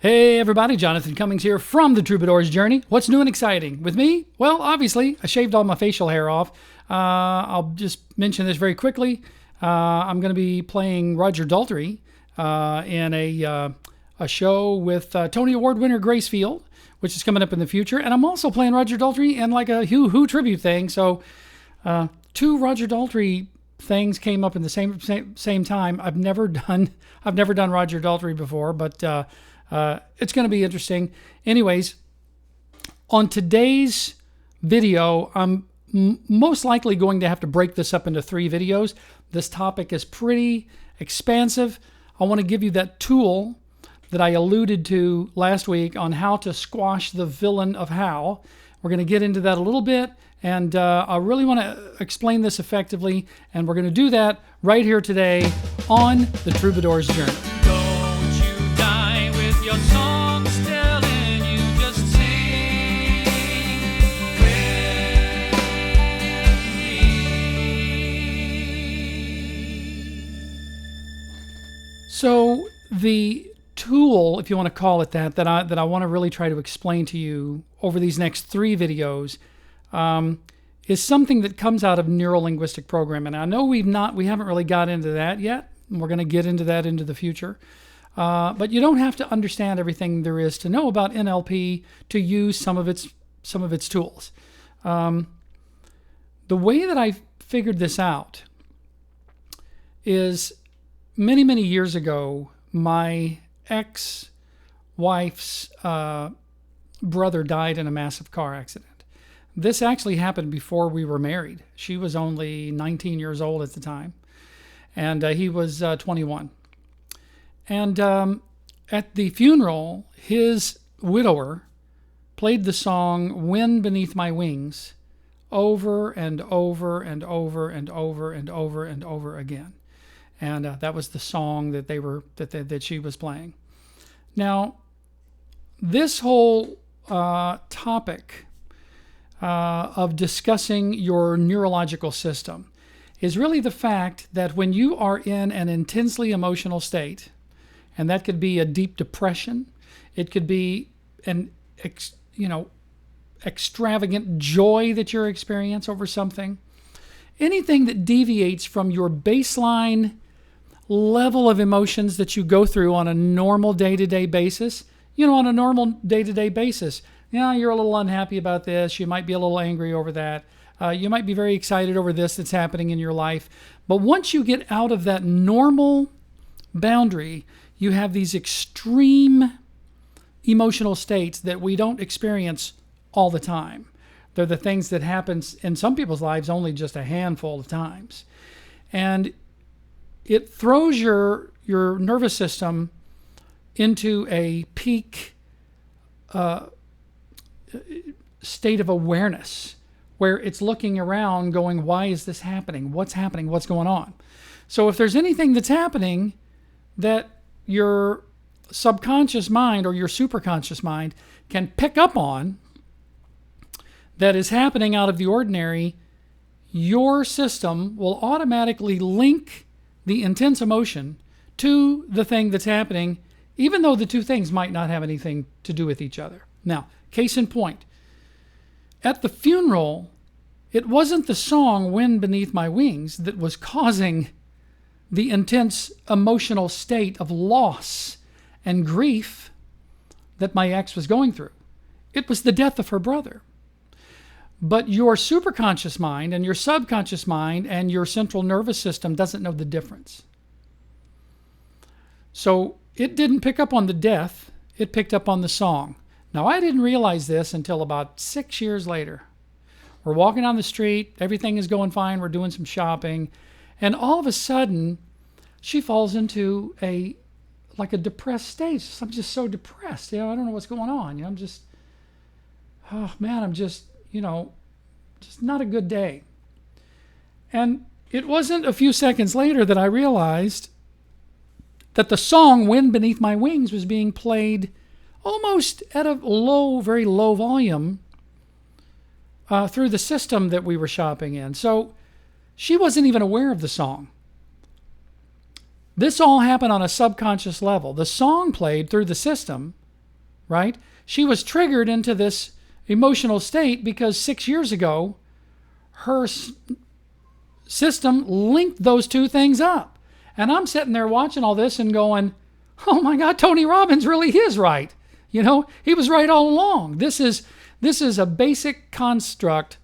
Hey everybody, Jonathan Cummings here from The Troubadour's Journey. What's new and exciting? With me? Well, obviously, I shaved all my facial hair off. I'll just mention this very quickly. I'm going to be playing Roger Daltrey in a show with Tony Award winner Grace Field, which is coming up in the future. And I'm also playing Roger Daltrey in like a Who tribute thing. So two Roger Daltrey things came up in the same time. I've never done Roger Daltrey before, but it's going to be interesting. Anyways, on today's video, I'm most likely going to have to break this up into 3 videos. This topic is pretty expansive. I want to give you that tool that I alluded to last week on how to squash the villain of how. We're going to get into that a little bit, and I really want to explain this effectively, and we're going to do that right here today on The Troubadour's Journey. Your song's telling you just sing with me. So the tool, if you want to call it that I want to really try to explain to you over these next 3 videos is something that comes out of NeuroLinguistic Programming. I know we haven't really got into that yet. We're going to get into that into the future. But you don't have to understand everything there is to know about NLP to use some of its tools. The way that I figured this out is many years ago, my ex-wife's brother died in a massive car accident. This actually happened before we were married. She was only 19 years old at the time, and he was 21. And at the funeral, his widower played the song "Wind Beneath My Wings" over and over and over and over and over and over again. And that was the song that she was playing. Now, this whole topic of discussing your neurological system is really the fact that when you are in an intensely emotional state, and that could be a deep depression, it could be an extravagant joy that you're experiencing over something, anything that deviates from your baseline level of emotions that you go through on a normal day-to-day basis. On a normal day-to-day basis, you're a little unhappy about this, you might be a little angry over that, you might be very excited over this that's happening in your life. But once you get out of that normal boundary, you have these extreme emotional states that we don't experience all the time. They're the things that happen in some people's lives only just a handful of times. And it throws your nervous system into a peak state of awareness where it's looking around going, why is this happening? What's happening? What's going on? So if there's anything that's happening that your subconscious mind or your superconscious mind can pick up on that is happening out of the ordinary, your system will automatically link the intense emotion to the thing that's happening, even though the two things might not have anything to do with each other. Now, case in point, at the funeral, it wasn't the song "Wind Beneath My Wings" that was causing the intense emotional state of loss and grief that my ex was going through. It was the death of her brother. But your superconscious mind and your subconscious mind and your central nervous system doesn't know the difference. So it didn't pick up on the death, it picked up on the song. Now, I didn't realize this until about 6 years later. We're walking down the street, everything is going fine, we're doing some shopping, and all of a sudden, she falls into a depressed state. I'm just so depressed. I don't know what's going on. I'm just, I'm just not a good day. And it wasn't a few seconds later that I realized that the song "Wind Beneath My Wings" was being played almost at a very low volume through the system that we were shopping in. So she wasn't even aware of the song. This all happened on a subconscious level. The song played through the system, right? She was triggered into this emotional state because 6 years ago, her system linked those two things up. And I'm sitting there watching all this and going, oh my God, Tony Robbins really is right. He was right all along. This is a basic construct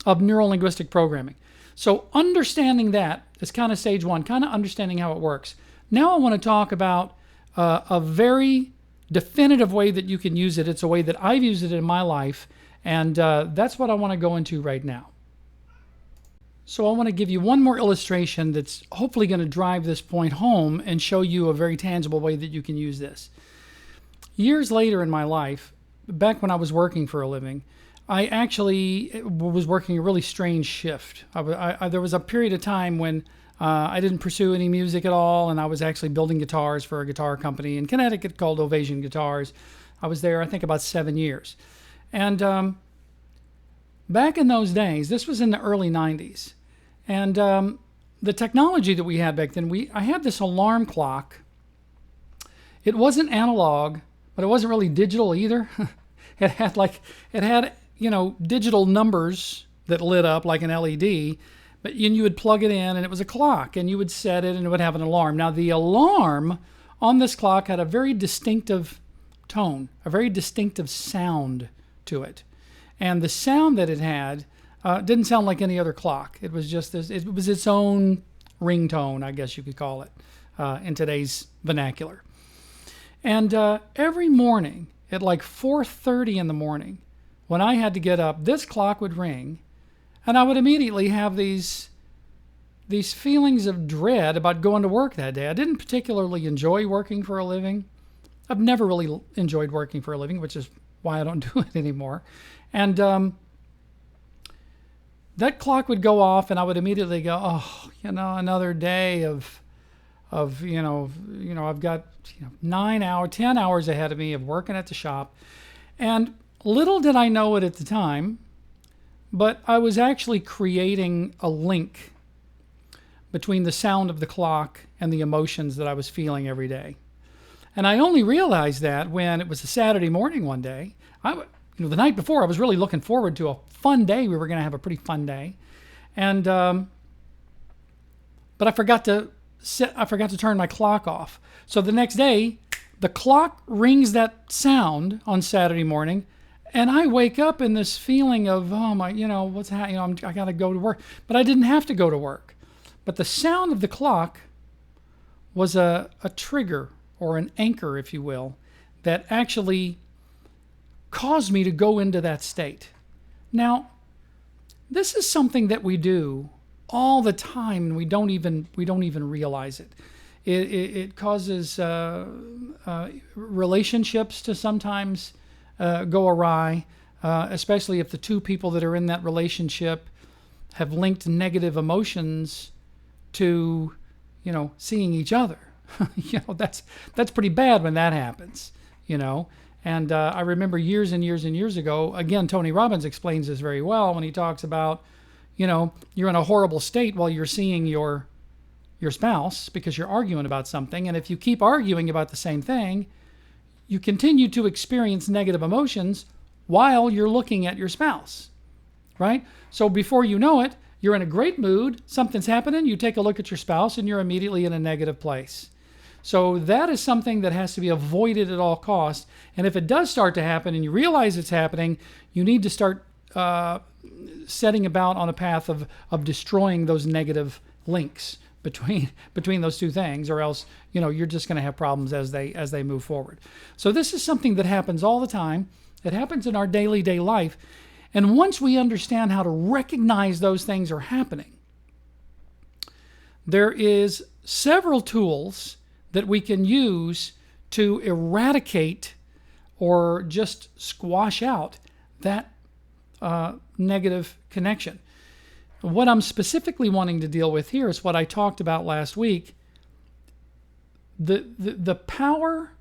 of neurolinguistic programming. So understanding that is kind of stage one, kind of understanding how it works. Now I want to talk about a very definitive way that you can use it. It's a way that I've used it in my life, and that's what I want to go into right now. So I want to give you one more illustration that's hopefully going to drive this point home and show you a very tangible way that you can use this. Years later in my life, back when I was working for a living, I actually was working a really strange shift. There was a period of time when I didn't pursue any music at all, and I was actually building guitars for a guitar company in Connecticut called Ovation Guitars. I was there, I think, about 7 years. And back in those days, this was in the early 90s, and the technology that we had back then, I had this alarm clock. It wasn't analog, but it wasn't really digital either. It had digital numbers that lit up like an LED, but you would plug it in and it was a clock, and you would set it and it would have an alarm. Now the alarm on this clock had a very distinctive tone, a very distinctive sound to it. And the sound that it had didn't sound like any other clock. It was just it was its own ringtone, I guess you could call it, in today's vernacular. And every morning at like 4:30 in the morning, when I had to get up, this clock would ring, and I would immediately have these feelings of dread about going to work that day. I didn't particularly enjoy working for a living. I've never really enjoyed working for a living, which is why I don't do it anymore. And that clock would go off, and I would immediately go, oh, another day of I've got 10 hours ahead of me of working at the shop. And little did I know it at the time, but I was actually creating a link between the sound of the clock and the emotions that I was feeling every day. And I only realized that when it was a Saturday morning one day. The night before, I was really looking forward to a fun day. We were going to have a pretty fun day. And but I forgot to turn my clock off. So the next day, the clock rings that sound on Saturday morning, and I wake up in this feeling of, oh my, what's happening? I got to go to work. But I didn't have to go to work. But the sound of the clock was a trigger, or an anchor, if you will, that actually caused me to go into that state. Now, this is something that we do all the time, and we don't even realize it. It causes relationships to sometimes go awry, especially if the two people that are in that relationship have linked negative emotions to, seeing each other. That's pretty bad when that happens. And I remember years and years and years ago, again, Tony Robbins explains this very well when he talks about, you're in a horrible state while you're seeing your spouse because you're arguing about something. And if you keep arguing about the same thing, you continue to experience negative emotions while you're looking at your spouse, right? So before you know it, you're in a great mood, something's happening, you take a look at your spouse, and you're immediately in a negative place. So that is something that has to be avoided at all costs. And if it does start to happen and you realize it's happening, you need to start setting about on a path of destroying those negative links between those two things, or else you're just going to have problems as they move forward. So this is something that happens all the time. It happens in our daily day life. And once we understand how to recognize those things are happening, there is several tools that we can use to eradicate or just squash out that negative connection. What I'm specifically wanting to deal with here is what I talked about last week. The power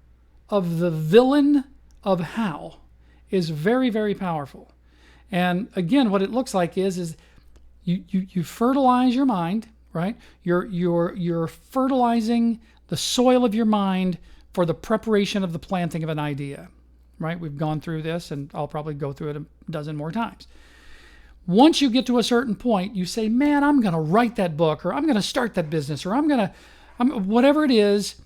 of the villain of how is very, very powerful. And again, what it looks like is you fertilize your mind, right? You're fertilizing the soil of your mind for the preparation of the planting of an idea, right? We've gone through this, and I'll probably go through it a dozen more times. Once you get to a certain point, you say, man, I'm going to write that book, or I'm going to start that business, or whatever it is.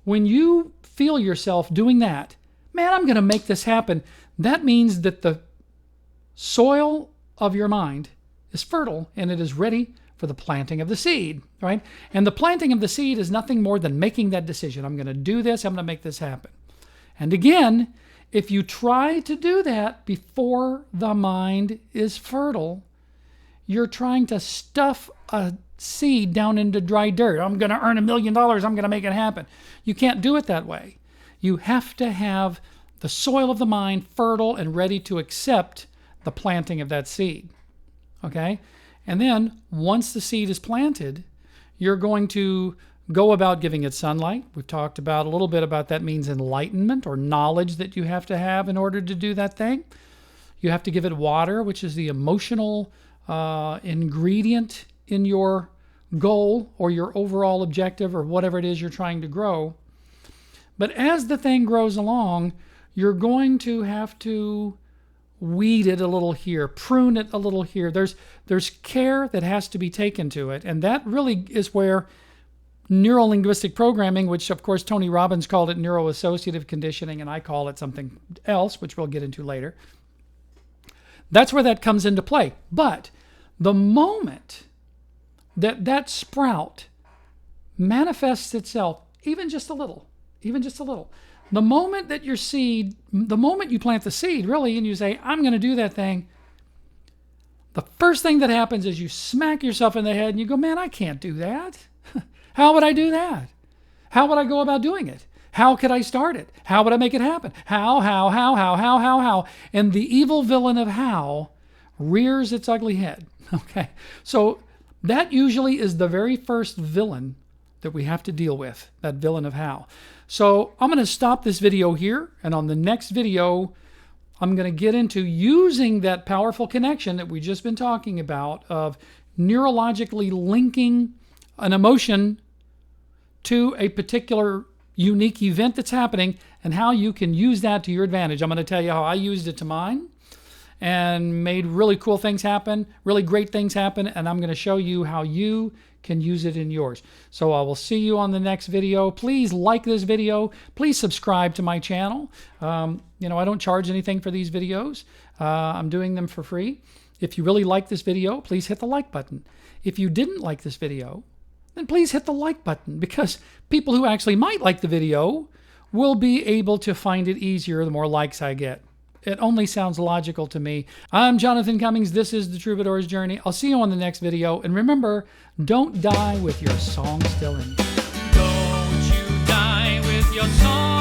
When you feel yourself doing that, man, I'm going to make this happen. That means that the soil of your mind is fertile and it is ready for the planting of the seed, right? And the planting of the seed is nothing more than making that decision. I'm going to do this. I'm going to make this happen. And again, if you try to do that before the mind is fertile, you're trying to stuff a seed down into dry dirt. I'm going to earn $1 million. I'm going to make it happen. You can't do it that way. You have to have the soil of the mind fertile and ready to accept the planting of that seed. Okay? And then once the seed is planted, you're going to go about giving it sunlight. We've talked about a little bit about that means enlightenment or knowledge that you have to have in order to do that thing. You have to give it water, which is the emotional ingredient in your goal or your overall objective or whatever it is you're trying to grow. But as the thing grows along, you're going to have to weed it a little here, prune it a little here. There's care that has to be taken to it. And that really is where NeuroLinguistic Programming, which of course Tony Robbins called it neuroassociative conditioning, and I call it something else, which we'll get into later. That's where that comes into play. But the moment that sprout manifests itself, even just a little, the moment that the moment you plant the seed, really, and you say, I'm going to do that thing, the first thing that happens is you smack yourself in the head and you go, man, I can't do that. How would I do that? How would I go about doing it? How could I start it? How would I make it happen? How? And the evil villain of how rears its ugly head. Okay. So that usually is the very first villain that we have to deal with, that villain of how. So I'm going to stop this video here, and on the next video, I'm going to get into using that powerful connection that we've just been talking about of neurologically linking an emotion to a particular unique event that's happening and how you can use that to your advantage. I'm going to tell you how I used it to mine and made really cool things happen, really great things happen, and I'm going to show you how you can use it in yours. So I will see you on the next video. Please like this video. Please subscribe to my channel. I don't charge anything for these videos. I'm doing them for free. If you really like this video, please hit the like button. If you didn't like this video, then please hit the like button, because people who actually might like the video will be able to find it easier the more likes I get. It only sounds logical to me. I'm Jonathan Cummings. This is The Troubadour's Journey. I'll see you on the next video. And remember, don't die with your song still in you. Don't you die with your song